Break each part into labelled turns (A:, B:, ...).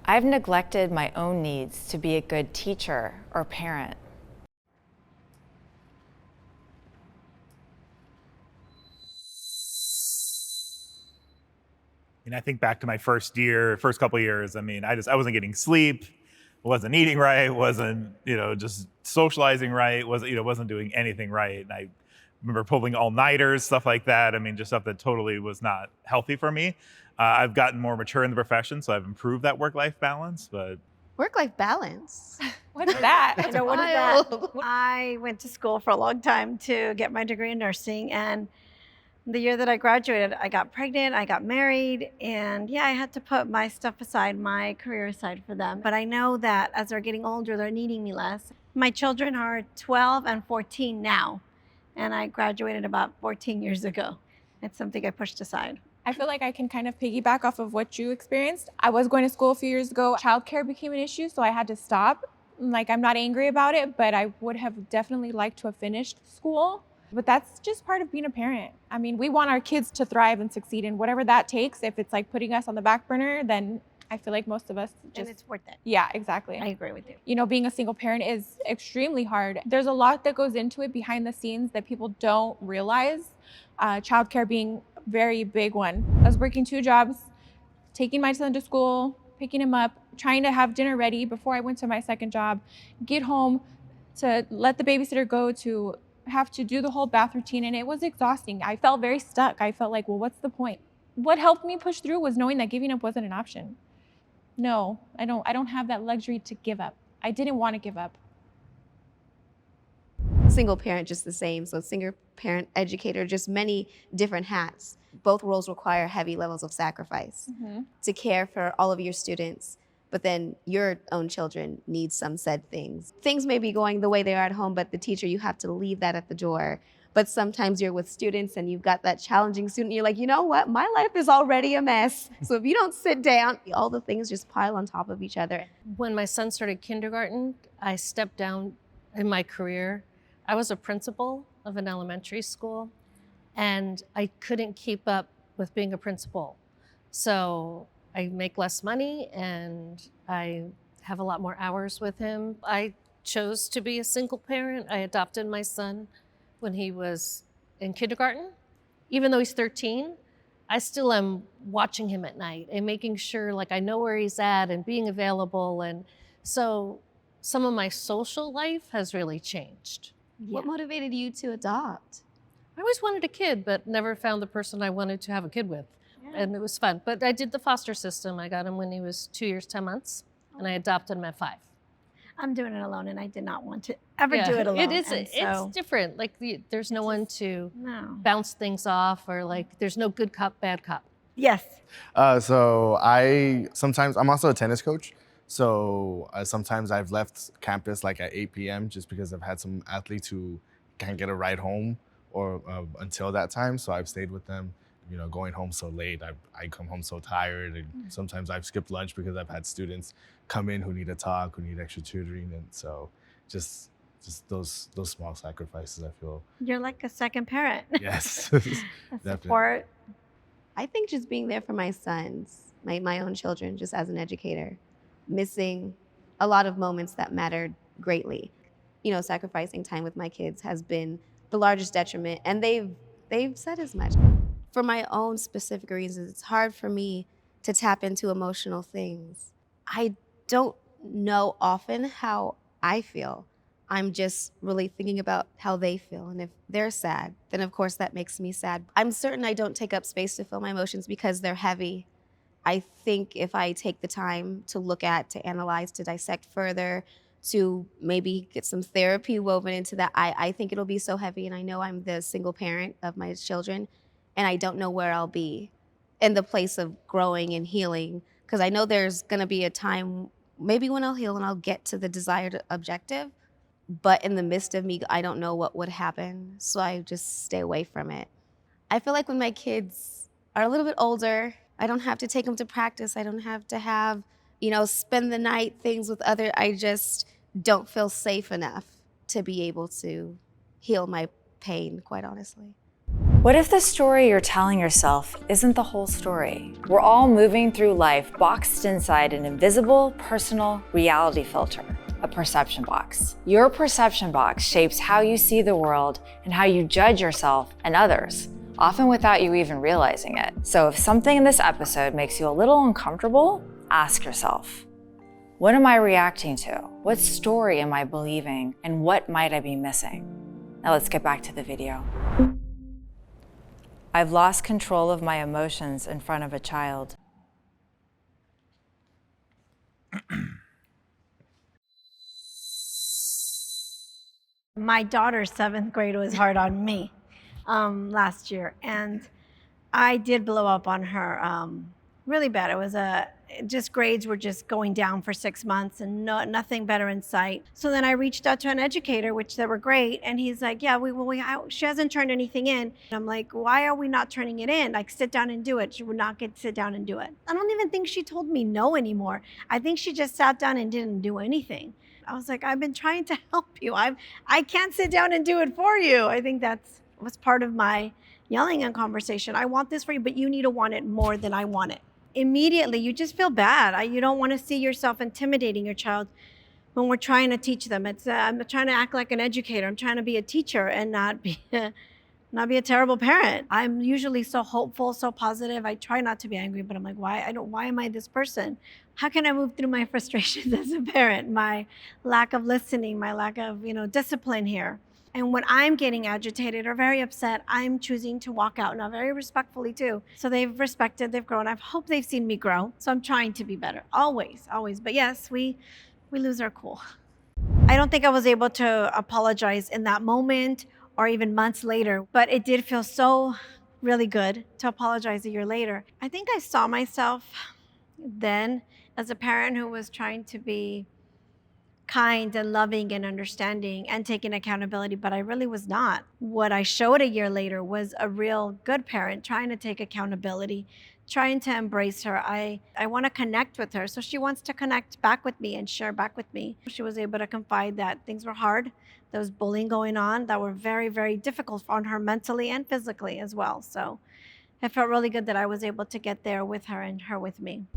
A: I've neglected my own needs to be a good teacher or parent.
B: I think back to my first couple of years. I wasn't getting sleep, wasn't eating right, wasn't, just socializing right, wasn't doing anything right. And I remember pulling all-nighters, stuff like that. Just stuff that totally was not healthy for me. I've gotten more mature in the profession, so I've improved that work-life balance, but.
C: Work-life balance?
D: What is that?
C: That's
E: what is
C: wild.
E: that? I went to school for a long time to get my degree in nursing, and the year that I graduated, I got pregnant, I got married, and I had to put my stuff aside, my career aside for them. But I know that as they're getting older, they're needing me less. My children are 12 and 14 now, and I graduated about 14 years ago. It's something I pushed aside.
D: I feel like I can kind of piggyback off of what you experienced. I was going to school a few years ago. Childcare became an issue, so I had to stop. I'm not angry about it, but I would have definitely liked to have finished school. But that's just part of being a parent. We want our kids to thrive and succeed, and whatever that takes. If it's like putting us on the back burner, then I feel like most of us just.
E: And it's worth it.
D: Yeah, exactly.
E: I agree with you.
D: Being a single parent is extremely hard. There's a lot that goes into it behind the scenes that people don't realize. Childcare being a very big one. I was working 2 jobs, taking my son to school, picking him up, trying to have dinner ready before I went to my second job, get home to let the babysitter go, to have to do the whole bath routine, and it was exhausting. I felt very stuck. I felt like, well, what's the point? What helped me push through was knowing that giving up wasn't an option. No, I don't have that luxury to give up. I didn't want to give up.
C: Single parent, just the same. So single parent, educator, just many different hats. Both roles require heavy levels of sacrifice to care for all of your students. But then your own children need some said things. Things may be going the way they are at home, but the teacher, you have to leave that at the door. But sometimes you're with students and you've got that challenging student. You're like, you know what? My life is already a mess. So if you don't sit down, all the things just pile on top of each other.
F: When my son started kindergarten, I stepped down in my career. I was a principal of an elementary school, and I couldn't keep up with being a principal. So I make less money and I have a lot more hours with him. I chose to be a single parent. I adopted my son when he was in kindergarten. Even though he's 13, I still am watching him at night and making sure I know where he's at and being available. And so some of my social life has really changed.
C: What motivated you to adopt?
F: I always wanted a kid, but never found the person I wanted to have a kid with. And it was fun. But I did the foster system. I got him when he was 2 years, 10 months, and I adopted him at 5.
E: I'm doing it alone, and I did not want to ever do it alone.
F: It's different. There's no one to bounce things off, or there's no good cop, bad cop.
E: Yes.
G: So I'm also a tennis coach. So sometimes I've left campus at 8 p.m. just because I've had some athletes who can't get a ride home or until that time. So I've stayed with them. Going home so late, I come home so tired, and sometimes I've skipped lunch because I've had students come in who need to talk, who need extra tutoring, and so just those small sacrifices, I feel.
E: You're like a second parent.
G: Yes.
E: Support.
C: I think just being there for my sons, my own children, just as an educator, missing a lot of moments that mattered greatly. Sacrificing time with my kids has been the largest detriment, and they've said as much. For my own specific reasons, it's hard for me to tap into emotional things. I don't know often how I feel. I'm just really thinking about how they feel. And if they're sad, then of course that makes me sad. I'm certain I don't take up space to feel my emotions because they're heavy. I think if I take the time to look at, to analyze, to dissect further, to maybe get some therapy woven into that, I think it'll be so heavy. And I know I'm the single parent of my children, and I don't know where I'll be in the place of growing and healing, because I know there's gonna be a time maybe when I'll heal and I'll get to the desired objective, but in the midst of me, I don't know what would happen, so I just stay away from it. I feel like when my kids are a little bit older, I don't have to take them to practice, I don't have to have, spend the night things with I just don't feel safe enough to be able to heal my pain, quite honestly.
A: What if the story you're telling yourself isn't the whole story? We're all moving through life boxed inside an invisible, personal reality filter, a perception box. Your perception box shapes how you see the world and how you judge yourself and others, often without you even realizing it. So if something in this episode makes you a little uncomfortable, ask yourself, what am I reacting to? What story am I believing? And what might I be missing? Now let's get back to the video. I've lost control of my emotions in front of a child.
E: My daughter's 7th grade was hard on me last year, and I did blow up on her really bad. It was just grades were just going down for 6 months and nothing better in sight. So then I reached out to an educator, which they were great, and he's like, yeah, she hasn't turned anything in. And I'm like, why are we not turning it in? Like, sit down and do it. She would not sit down and do it. I don't even think she told me no anymore. I think she just sat down and didn't do anything. I was like, I've been trying to help you. I can't sit down and do it for you. I think was part of my yelling and conversation. I want this for you, but you need to want it more than I want it. Immediately, you just feel bad. You don't want to see yourself intimidating your child when we're trying to teach them. I'm trying to act like an educator. I'm trying to be a teacher and not be a terrible parent. I'm usually so hopeful, so positive. I try not to be angry, but I'm like, why am I this person? How can I move through my frustrations as a parent? My lack of listening, my lack of, discipline here. And when I'm getting agitated or very upset, I'm choosing to walk out, now very respectfully too. So they've respected, they've grown. I hope they've seen me grow. So I'm trying to be better, always. But yes, we lose our cool. I don't think I was able to apologize in that moment or even months later, but it did feel so really good to apologize a year later. I think I saw myself then as a parent who was trying to be kind and loving and understanding and taking accountability, but I really was not. What I showed a year later was a real good parent trying to take accountability, trying to embrace her. I want to connect with her, so she wants to connect back with me and share back with me. She was able to confide that things were hard, there was bullying going on that were very, very difficult on her mentally and physically as well. So it felt really good that I was able to get there with her and her with me.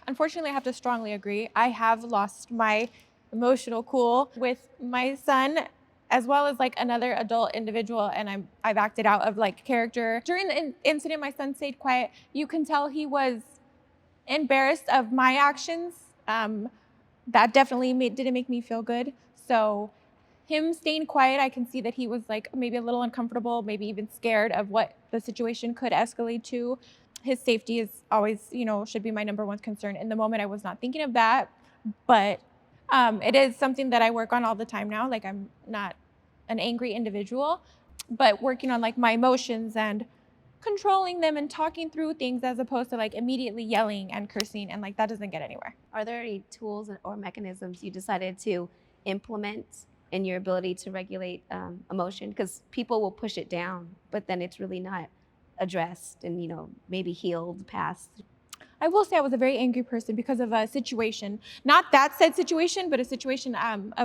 D: Unfortunately, I have to strongly agree. I have lost my emotional cool with my son, as well as like another adult individual, and I've acted out of like character. During the incident, my son stayed quiet. You can tell he was embarrassed of my actions. That definitely didn't make me feel good. So him staying quiet, I can see that he was like maybe a little uncomfortable, maybe even scared of what the situation could escalate to. His safety is always, should be my number one concern. In the moment, I was not thinking of that, but it is something that I work on all the time now. Like, I'm not an angry individual, but working on like my emotions and controlling them and talking through things as opposed to like immediately yelling and cursing, and like that doesn't get anywhere.
C: Are there any tools or mechanisms you decided to implement in your ability to regulate emotion? Because people will push it down, but then it's really not addressed and, maybe healed past.
D: I will say I was a very angry person because of a situation, not that said situation, but a situation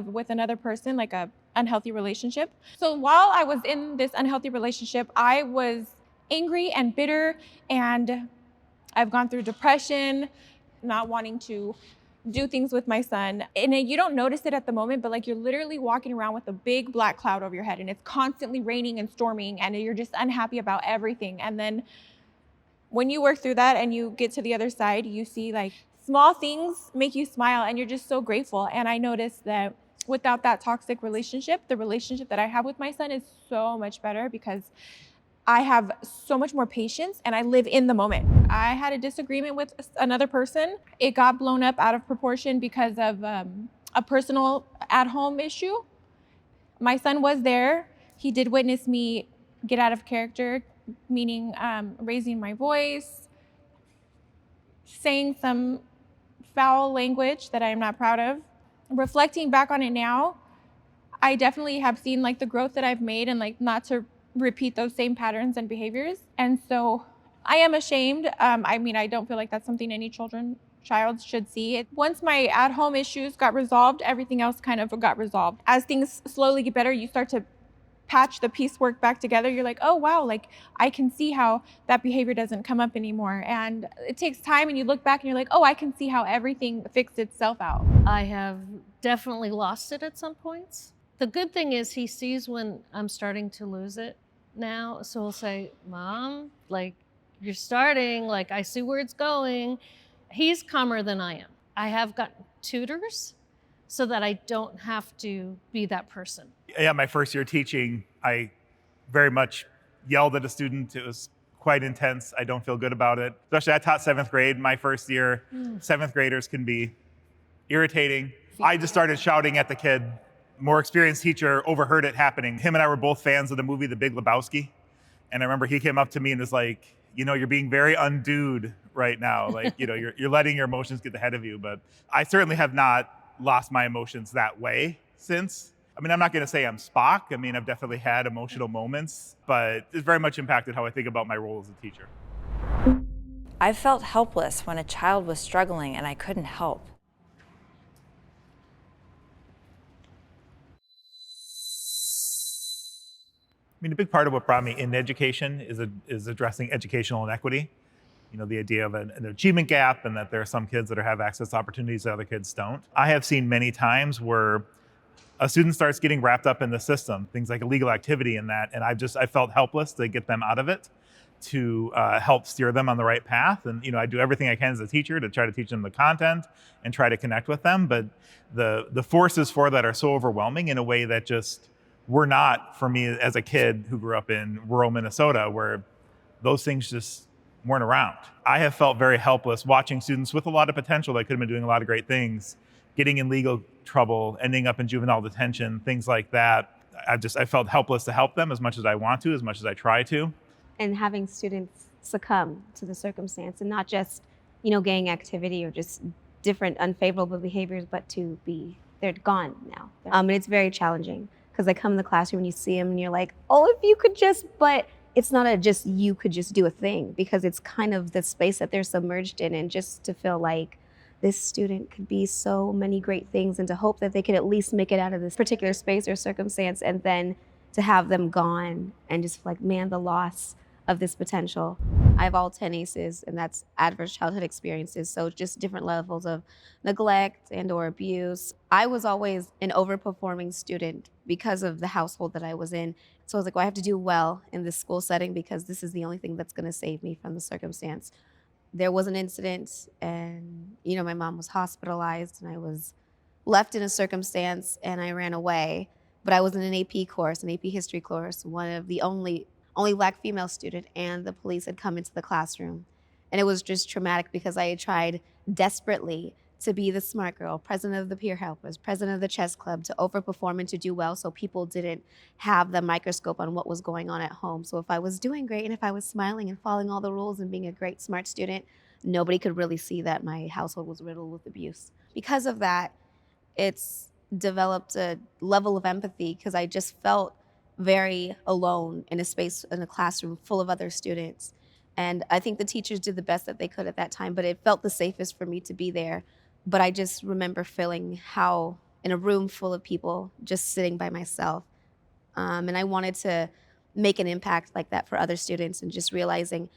D: with another person, like a unhealthy relationship. So while I was in this unhealthy relationship, I was angry and bitter, and I've gone through depression, not wanting to do things with my son. And you don't notice it at the moment, but like you're literally walking around with a big black cloud over your head, and it's constantly raining and storming, and you're just unhappy about everything. And then when you work through that and you get to the other side, you see like small things make you smile, and you're just so grateful. And I noticed that without that toxic relationship, the relationship that I have with my son is so much better because I have so much more patience and I live in the moment. I had a disagreement with another person. It got blown up out of proportion because of a personal at-home issue. My son was there. He did witness me get out of character, meaning raising my voice, saying some foul language that I am not proud of. Reflecting back on it now, I definitely have seen like the growth that I've made and like not to repeat those same patterns and behaviors. And so I am ashamed. I don't feel like that's something any child should see. Once my at-home issues got resolved, everything else kind of got resolved. As things slowly get better, you start to patch the piecework back together, you're like, oh wow, like I can see how that behavior doesn't come up anymore. And it takes time, and you look back and you're like, oh, I can see how everything fixed itself out.
F: I have definitely lost it at some points. The good thing is he sees when I'm starting to lose it now. So he'll say, Mom, like you're starting, like I see where it's going. He's calmer than I am. I have gotten tutors so that I don't have to be that person.
B: Yeah, my first year teaching, I very much yelled at a student. It was quite intense. I don't feel good about it. Especially I taught 7th grade my first year. 7th graders can be irritating. I just started shouting at the kid. More experienced teacher overheard it happening. Him and I were both fans of the movie The Big Lebowski. And I remember he came up to me and was like, you know, you're being very undued right now. Like, you know, you're letting your emotions get ahead of you. But I certainly have not lost my emotions that way since. I mean, I'm not going to say I'm Spock. I mean, I've definitely had emotional moments, but it's very much impacted how I think about my role as a teacher.
A: I felt helpless when a child was struggling and I couldn't help.
B: I mean, a big part of what brought me into education is addressing educational inequity. You know, the idea of an achievement gap, and that there are some kids that have access to opportunities that other kids don't. I have seen many times where a student starts getting wrapped up in the system, things like illegal activity and that, and I felt helpless to get them out of it, to help steer them on the right path. And, you know, I do everything I can as a teacher to try to teach them the content and try to connect with them. But the forces for that are so overwhelming in a way that just were not for me as a kid who grew up in rural Minnesota, where those things just weren't around. I have felt very helpless watching students with a lot of potential that could have been doing a lot of great things, getting in legal trouble, ending up in juvenile detention, things like that. I felt helpless to help them as much as I want to, as much as I try to.
C: And having students succumb to the circumstance, and not just, you know, gang activity or just different unfavorable behaviors, but to be, they're gone now. And it's very challenging because they come in the classroom and you see them and you're like, oh, if you could just, but it's not a just you could just do a thing, because it's kind of the space that they're submerged in, and just to feel like this student could be so many great things, and to hope that they could at least make it out of this particular space or circumstance, and then to have them gone and just like, man, the loss of this potential. I have all 10 ACEs, and that's adverse childhood experiences. So just different levels of neglect and or abuse. I was always an overperforming student because of the household that I was in. So I was like, well, I have to do well in this school setting because this is the only thing that's gonna save me from the circumstance. There was an incident, and you know, my mom was hospitalized, and I was left in a circumstance, and I ran away. But I was in an AP course, an AP history course, one of the only Black female student, and the police had come into the classroom. And it was just traumatic because I had tried desperately to be the smart girl, president of the peer helpers, president of the chess club, to overperform and to do well, so people didn't have the microscope on what was going on at home. So if I was doing great, and if I was smiling and following all the rules and being a great smart student, nobody could really see that my household was riddled with abuse. Because of that, it's developed a level of empathy, because I just felt very alone in a space, in a classroom full of other students. And I think the teachers did the best that they could at that time, but it felt the safest for me to be there. But I just remember feeling how, in a room full of people, just sitting by myself. And I wanted to make an impact like that for other students, and just realizing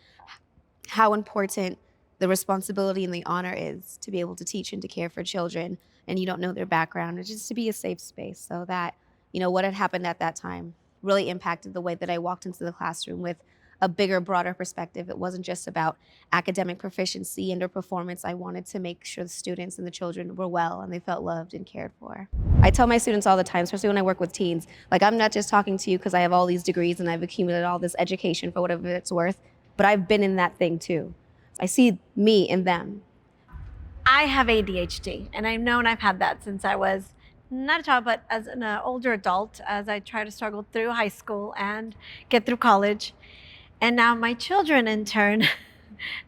C: how important the responsibility and the honor is to be able to teach and to care for children, and you don't know their background, and just to be a safe space. So that, you know, what had happened at that time really impacted the way that I walked into the classroom with a bigger, broader perspective. It wasn't just about academic proficiency and or performance. I wanted to make sure the students and the children were well and they felt loved and cared for. I tell my students all the time, especially when I work with teens, like, I'm not just talking to you because I have all these degrees and I've accumulated all this education for whatever it's worth, but I've been in that thing too. I see me in them.
E: I have ADHD, and I've known I've had that since I was not a child, but as an older adult, as I try to struggle through high school and get through college. And now my children, in turn,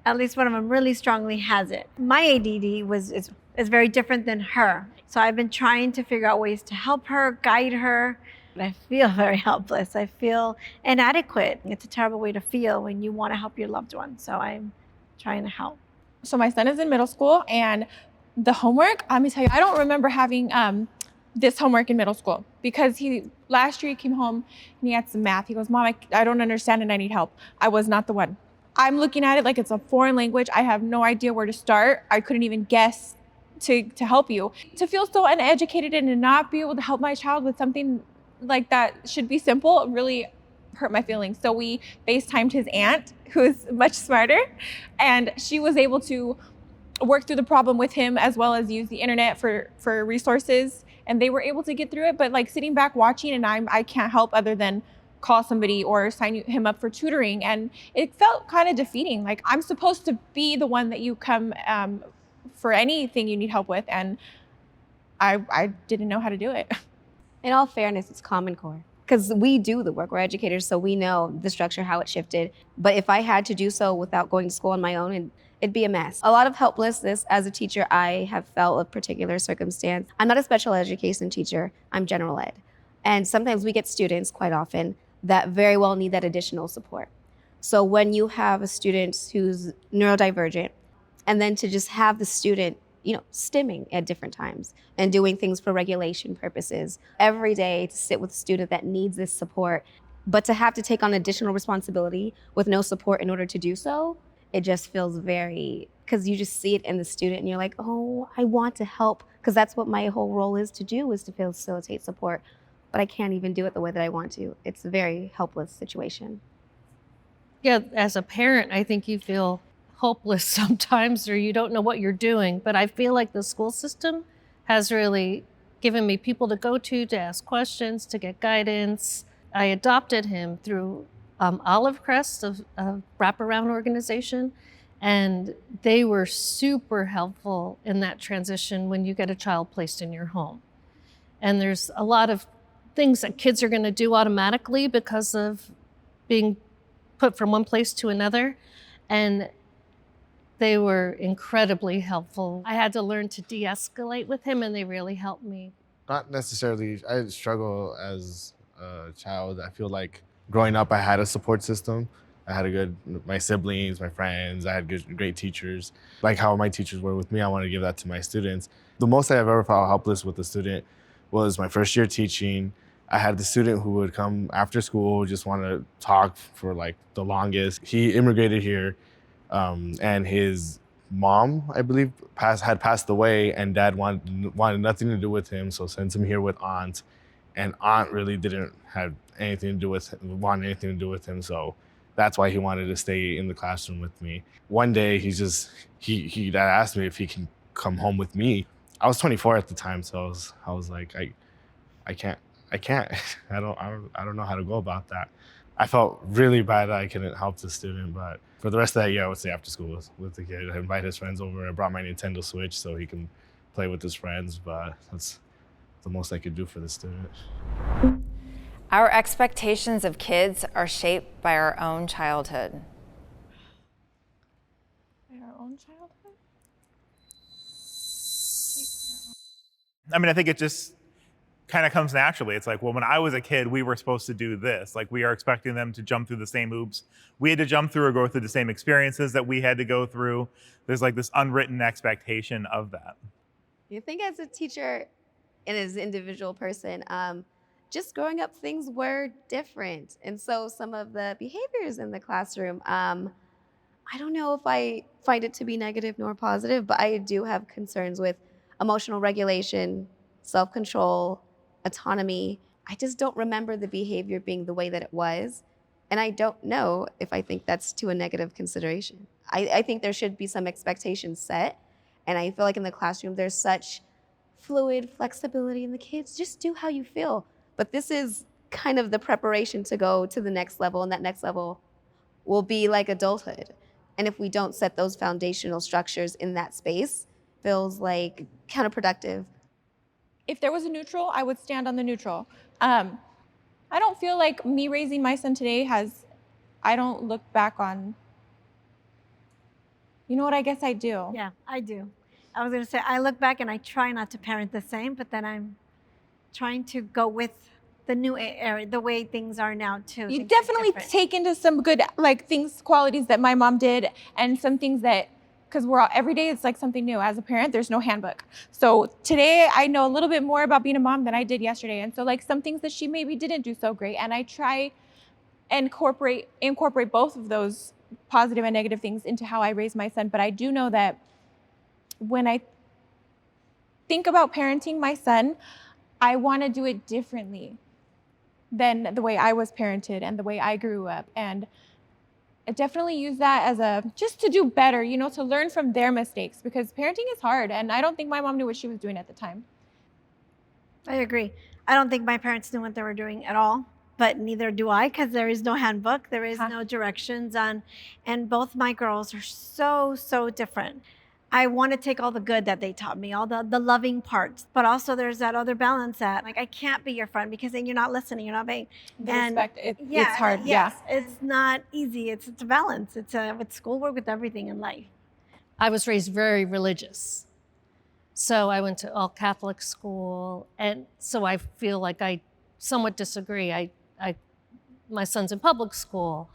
E: at least one of them really strongly has it. My ADD is very different than her. So I've been trying to figure out ways to help her, guide her. But I feel very helpless. I feel inadequate. It's a terrible way to feel when you want to help your loved one. So I'm trying to help.
D: So my son is in middle school, and the homework, let me tell you, I don't remember having this homework in middle school because last year he came home and he had some math. He goes, Mom, I don't understand and I need help. I was not the one. I'm looking at it like it's a foreign language. I have no idea where to start. I couldn't even guess to help you. To feel so uneducated and to not be able to help my child with something like that should be simple really hurt my feelings. So we FaceTimed his aunt, who is much smarter, and she was able to work through the problem with him as well as use the internet for resources, and they were able to get through it. But like sitting back watching, and I can't help other than call somebody or sign him up for tutoring, and it felt kind of defeating. Like I'm supposed to be the one that you come for anything you need help with, and I didn't know how to do it.
C: In all fairness, it's Common Core. Because we do the work, we're educators, so we know the structure, how it shifted. But if I had to do so without going to school on my own, it'd be a mess. A lot of helplessness as a teacher, I have felt a particular circumstance. I'm not a special education teacher, I'm general ed. And sometimes we get students, quite often, that very well need that additional support. So when you have a student who's neurodivergent, and then to just have the student stimming at different times and doing things for regulation purposes. Every day to sit with a student that needs this support, but to have to take on additional responsibility with no support in order to do so, it just feels because you just see it in the student and you're like, oh, I want to help, because that's what my whole role is to do, is to facilitate support, but I can't even do it the way that I want to. It's a very helpless situation.
F: Yeah, as a parent, I think you feel hopeless sometimes, or you don't know what you're doing. But I feel like the school system has really given me people to go to ask questions, to get guidance. I adopted him through Olive Crest, a wraparound organization, and they were super helpful in that transition when you get a child placed in your home. And there's a lot of things that kids are going to do automatically because of being put from one place to another. And they were incredibly helpful. I had to learn to de-escalate with him, and they really helped me.
G: Not necessarily. I struggle as a child. I feel like growing up, I had a support system. I had my siblings, my friends, I had great teachers. Like how my teachers were with me, I want to give that to my students. The most I've ever felt helpless with a student was my first year teaching. I had the student who would come after school, just want to talk for like the longest. He immigrated here. And his mom, I believe, had passed away, and dad wanted nothing to do with him, so sent him here with aunt. And aunt really didn't want anything to do with him, so that's why he wanted to stay in the classroom with me. One day, he asked me if he can come home with me. I was 24 at the time, so I was like, I can't. I don't know how to go about that. I felt really bad that I couldn't help the student, but for the rest of that year, I would stay after school with the kid. I invite his friends over. I brought my Nintendo Switch so he can play with his friends, but that's the most I could do for the student.
A: Our expectations of kids are shaped by our own childhood.
D: By our own childhood?
B: I mean, I think it just kind of comes naturally. It's like, well, when I was a kid, we were supposed to do this. Like, we are expecting them to jump through the same hoops we had to jump through, or go through the same experiences that we had to go through. There's like this unwritten expectation of that.
C: You think as a teacher and as an individual person, just growing up, things were different. And so some of the behaviors in the classroom, I don't know if I find it to be negative nor positive, but I do have concerns with emotional regulation, self-control, autonomy. I just don't remember the behavior being the way that it was. And I don't know if I think that's to a negative consideration. I think there should be some expectations set. And I feel like in the classroom, there's such fluid flexibility in the kids. Just do how you feel. But this is kind of the preparation to go to the next level. And that next level will be like adulthood. And if we don't set those foundational structures in that space, feels like counterproductive.
D: If there was a neutral, I would stand on the neutral. I don't feel like me raising my son today I don't look back on, you know what, I guess I do.
E: Yeah, I do. I was going to say, I look back and I try not to parent the same, but then I'm trying to go with the new era, the way things are now too.
D: You definitely take into some good qualities that my mom did, and some things that because every day it's like something new. As a parent, there's no handbook. So today I know a little bit more about being a mom than I did yesterday. And so like some things that she maybe didn't do so great. And I try and incorporate both of those positive and negative things into how I raise my son. But I do know that when I think about parenting my son, I want to do it differently than the way I was parented and the way I grew up. And I definitely use that as just to do better, to learn from their mistakes, because parenting is hard. And I don't think my mom knew what she was doing at the time.
E: I agree. I don't think my parents knew what they were doing at all, but neither do I, because there is no handbook. There is no directions on, and both my girls are so, so different. I want to take all the good that they taught me, all the loving parts, but also there's that other balance that like I can't be your friend because then you're not listening, you're not being.
D: Respect, it's hard.
E: Yes, it's not easy. It's a balance. It's with schoolwork, with everything in life.
F: I was raised very religious. So I went to all Catholic school, and so I feel like I somewhat disagree. My son's in public school,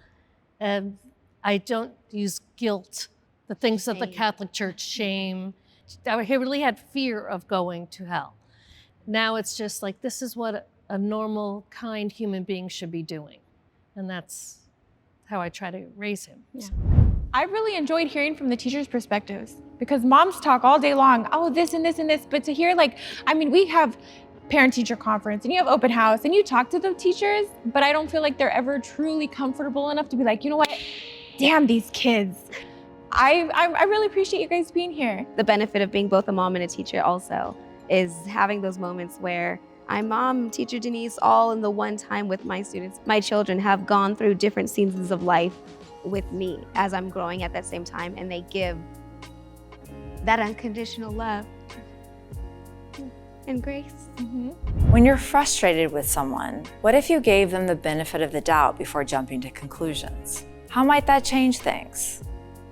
F: and I don't use guilt. The things of the Catholic Church, shame. He really had fear of going to hell. Now it's just like, this is what a normal, kind human being should be doing. And that's how I try to raise him.
D: Yeah. I really enjoyed hearing from the teachers' perspectives, because moms talk all day long, oh, this and this and this, but to hear we have parent-teacher conference and you have open house and you talk to the teachers, but I don't feel like they're ever truly comfortable enough to be like, you know what, damn these kids. I really appreciate you guys being here.
C: The benefit of being both a mom and a teacher also is having those moments where I'm mom, teacher Denise, all in the one time with my students. My children have gone through different seasons of life with me as I'm growing at that same time, and they give that unconditional love and grace.
D: Mm-hmm.
A: When you're frustrated with someone, what if you gave them the benefit of the doubt before jumping to conclusions? How might that change things?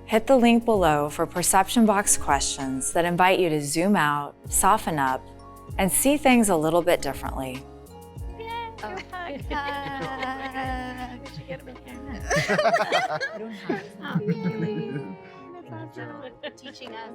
A: Hit the link below for perception box questions that invite you to zoom out, soften up, and see things a little bit differently.
C: Oh.
E: I should get him in here.
A: I don't have
C: That's awesome. Teaching us.